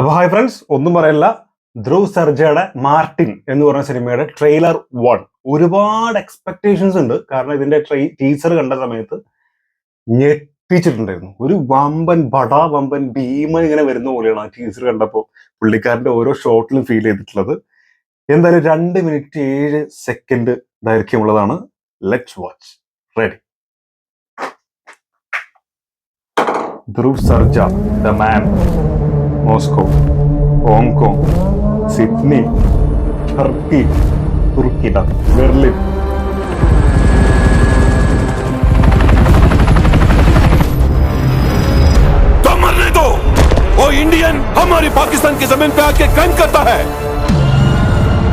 അപ്പൊ hi friends, ഒന്നും പറയല്ല. ധ്രുവ് സർജയുടെ മാർട്ടിൻ എന്ന് പറഞ്ഞ സിനിമയുടെ ട്രെയിലർ 1 ഒരുപാട് എക്സ്പെക്ടേഷൻസ് ഉണ്ട്. കാരണം ഇതിന്റെ ടീസർ കണ്ട സമയത്ത് ഞെട്ടിച്ചിട്ടുണ്ടായിരുന്നു. ഒരു വമ്പൻ ഭീമൻ ഇങ്ങനെ വരുന്ന പോലെയാണ് ആ ടീസർ കണ്ടപ്പോൾ പുള്ളിക്കാരന്റെ ഓരോ ഷോട്ടിലും ഫീൽ ചെയ്തിട്ടുള്ളത്. എന്തായാലും 2 മിനിറ്റ് 7 സെക്കൻഡ് ദൈർഘ്യമുള്ളതാണ്. Let's watch. Ready. Dhruv Sarja, the man. Moscow, Hong Kong, Sydney, Turkey, തുർക്കിട, ബെർലിൻ. तो मरने दो। वो इंडियन हमारी पाकिस्तान की जमीन पे आके क्राइम करता है,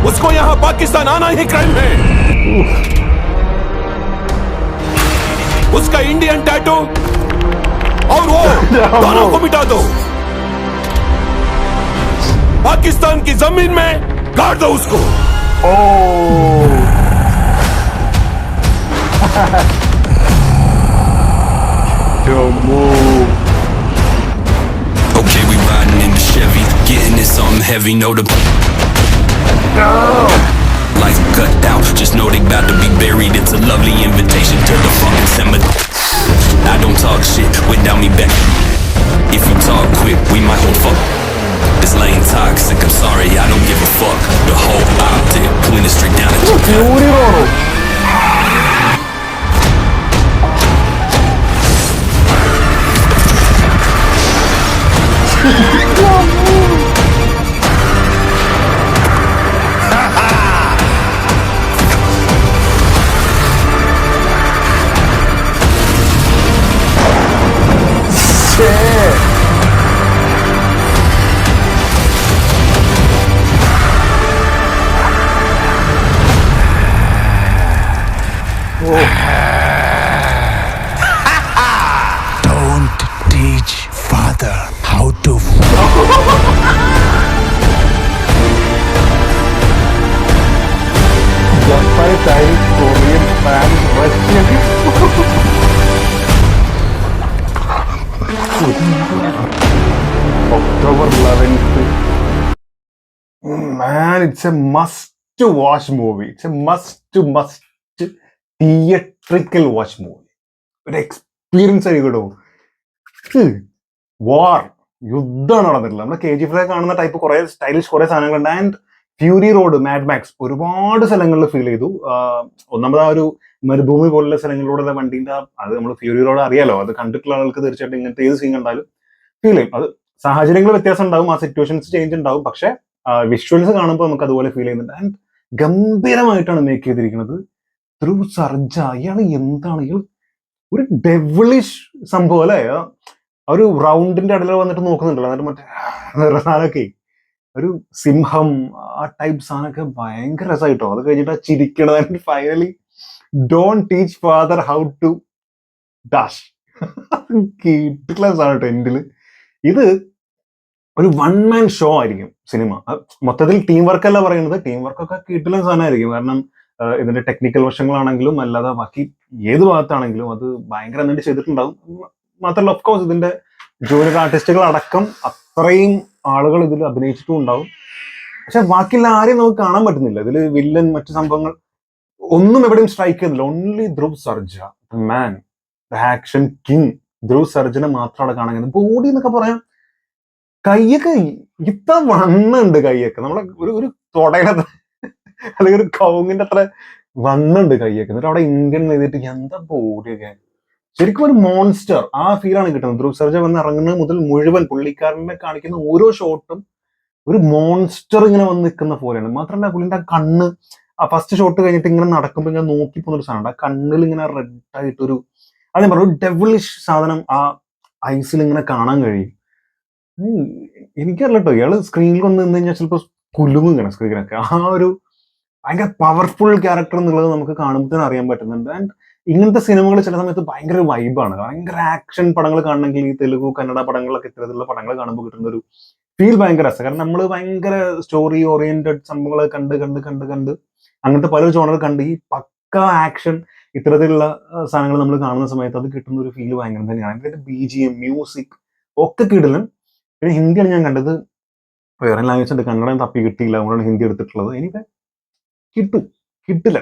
उसको यहाँ पाकिस्तान आना ही क्राइम है। उसका इंडियन टैटू और वो दोनों को मिटा दो। पाकिस्तान की जमीन में गाड़ दो उसको। Okay, we riding in the Chevy, getting in something heavy. Know the lights cut out, just know they about to be buried. It's a lovely invitation to the fucking cemetery. I don't talk shit without me back. If you talk quick, we might hold fuck. This lane toxic, I'm sorry, I don't give a fuck. The whole optic pointed straight down at you. Don't teach father how to Japan, Chinese, Korean, France, Russian. October 11th. Man, it's a must watch movie. It's a must theatrical watch movie. ഒരു experience ആയിക്കോട്ടോ. വാർ, യുദ്ധമാണ് നടന്നിട്ടില്ല. നമ്മൾ KGF കാണുന്ന type കുറെ stylish കുറെ സാധനങ്ങളുണ്ട്. And Fury Road, Mad Max ഒരുപാട് സ്ഥലങ്ങളിൽ ഫീൽ ചെയ്തു. ഒന്നാമത് ആ ഒരു മരുഭൂമി പോലുള്ള സ്ഥലങ്ങളിലൂടെ വണ്ടീൻ്റെ അത് നമ്മൾ ഫ്യൂരി റോഡ് അറിയാലോ, അത് കണ്ടിട്ടുള്ള ആൾക്ക് തീർച്ചയായിട്ടും ഇങ്ങനത്തെ ഏത് സീൻ കണ്ടാലും ഫീൽ ചെയ്യും. അത് സാഹചര്യങ്ങൾ വ്യത്യാസം ഉണ്ടാവും, ആ സിറ്റുവേഷൻസ് ചേഞ്ച് ഉണ്ടാവും, പക്ഷെ വിഷ്വൽസ് കാണുമ്പോൾ നമുക്ക് അതുപോലെ ഫീൽ ചെയ്യുന്നുണ്ട്. ആൻഡ് ഗംഭീരമായിട്ടാണ് മേക്ക് ചെയ്തിരിക്കുന്നത്. ധ്രുവ് സർജ, ഇയാൾ എന്താണ്, ഇയാൾ ഒരു ഡെവിളിഷ് സംഭവം അല്ലേ. ആ ഒരു റൗണ്ടിന്റെ ഇടയിൽ വന്നിട്ട് നോക്കുന്നുണ്ടല്ലോ, എന്നിട്ട് മറ്റേ സാധനമൊക്കെ ഒരു സിംഹം ആ ടൈപ്പ് സാധനമൊക്കെ ഭയങ്കര രസമായിട്ടോ. അത് കഴിഞ്ഞിട്ട് ആ ചിരിക്കണത് finally don't teach father how to dash. കിട്ടില്ല സാധനം എൻഡില്. ഇത് ഒരു 1 man ഷോ ആയിരിക്കും സിനിമ. മൊത്തത്തിൽ ടീം വർക്ക് അല്ല പറയുന്നത്, ടീം വർക്കൊക്കെ കിട്ടില്ല സാധനമായിരിക്കും. കാരണം ഇതിന്റെ ടെക്നിക്കൽ വശങ്ങളാണെങ്കിലും അല്ലാതെ ബാക്കി ഏത് ഭാഗത്താണെങ്കിലും അത് ഭയങ്കര നന്നായിട്ട് ചെയ്തിട്ടുണ്ടാവും. മാത്രമല്ല ഓഫ് കോഴ്സ് ഇതിന്റെ ജൂനിയർ ആർട്ടിസ്റ്റുകൾ അടക്കം അത്രയും ആളുകൾ ഇതിൽ അഭിനയിച്ചിട്ടും ഉണ്ടാവും. പക്ഷെ ബാക്കിയുള്ള ആരെയും നമുക്ക് കാണാൻ പറ്റുന്നില്ല ഇതിൽ. വില്ലൻ മറ്റു സംഭവങ്ങൾ ഒന്നും എവിടെയും സ്ട്രൈക്ക് ചെയ്യുന്നില്ല. Only Dhruv Sarja, the man, the action king. Dhruv സർജനെ മാത്രമാണ് കാണാൻ കഴിയുന്നത്. ബോഡി എന്നൊക്കെ പറയാം, കൈയൊക്കെ ഇത്ര വണ്ണുണ്ട്. കൈയൊക്കെ നമ്മളെ ഒരു തുടയുടെ അല്ലെങ്കിൽ ഒരു കൗങ്ങിന്റെ അത്ര വണ്ണുണ്ട് കൈയൊക്കെ. എന്നിട്ട് അവിടെ ഇന്ത്യൻ എഴുതിയിട്ട് എന്താ ബോഡിയൊക്കെ. ശരിക്കും ഒരു മോൺസ്റ്റർ ആ ഫീലാണ് കിട്ടുന്നത്. ധ്രുവ് സർജ വന്ന് ഇറങ്ങുന്നത് മുതൽ മുഴുവൻ പുള്ളിക്കാരനെ കാണിക്കുന്ന ഓരോ ഷോട്ടും ഒരു മോൺസ്റ്റർ ഇങ്ങനെ വന്ന് നിൽക്കുന്ന പോലെയാണ്. മാത്രമല്ല പുള്ളിന്റെ ആ കണ്ണ്, ആ ഫസ്റ്റ് ഷോട്ട് കഴിഞ്ഞിട്ട് ഇങ്ങനെ നടക്കുമ്പോൾ ഇങ്ങനെ നോക്കി പോകുന്ന ഒരു സാധനം, ആ കണ്ണിൽ ഇങ്ങനെ റെഡ് ആയിട്ടൊരു അതേ പറഞ്ഞു ഒരു ഡെവിളിഷ് സാധനം ആ ഐസിൽ ഇങ്ങനെ കാണാൻ കഴിയും. എനിക്കറിയില്ല കേട്ടോ, ഇയാള് സ്ക്രീനിൽ വന്ന് നിന്ന് കഴിഞ്ഞാൽ ചിലപ്പോൾ കുലുങ്ങും ഇങ്ങനെ സ്ക്രീനൊക്കെ. ആ ഒരു ഭയങ്കര പവർഫുൾ ക്യാരക്ടർ എന്നുള്ളത് നമുക്ക് കാണുമ്പോൾ തന്നെ അറിയാൻ പറ്റുന്നുണ്ട്. ആൻഡ് ഇങ്ങനത്തെ സിനിമകൾ ചില സമയത്ത് ഭയങ്കര വൈബാണ്. ഭയങ്കര ആക്ഷൻ പടങ്ങൾ കാണണമെങ്കിൽ ഈ തെലുഗു കന്നഡ പടങ്ങളൊക്കെ ഇത്തരത്തിലുള്ള പടങ്ങൾ കാണുമ്പോൾ കിട്ടുന്ന ഒരു ഫീൽ ഭയങ്കര രസം. കാരണം നമ്മൾ ഭയങ്കര സ്റ്റോറി ഓറിയന്റഡ് സംഭവങ്ങൾ കണ്ട് കണ്ട് കണ്ട് കണ്ട് അങ്ങനത്തെ പല ജോണർ കണ്ട് ഈ പക്ക ആക്ഷൻ ഇത്തരത്തിലുള്ള സാധനങ്ങൾ നമ്മൾ കാണുന്ന സമയത്ത് അത് കിട്ടുന്ന ഒരു ഫീൽ ഭയങ്കര തന്നെയാണ്. അതിന്റെ BGM മ്യൂസിക് ഒക്കെ കിടലും. പിന്നെ ഹിന്ദിയാണ് ഞാൻ കണ്ടത്. വേറെ ലാംഗ്വേജ് ഉണ്ട്, കന്നഡ തപ്പി കിട്ടിയില്ല, അതുകൊണ്ടാണ് ഹിന്ദി എടുത്തിട്ടുള്ളത്. എനിവേ കിട്ടില്ല.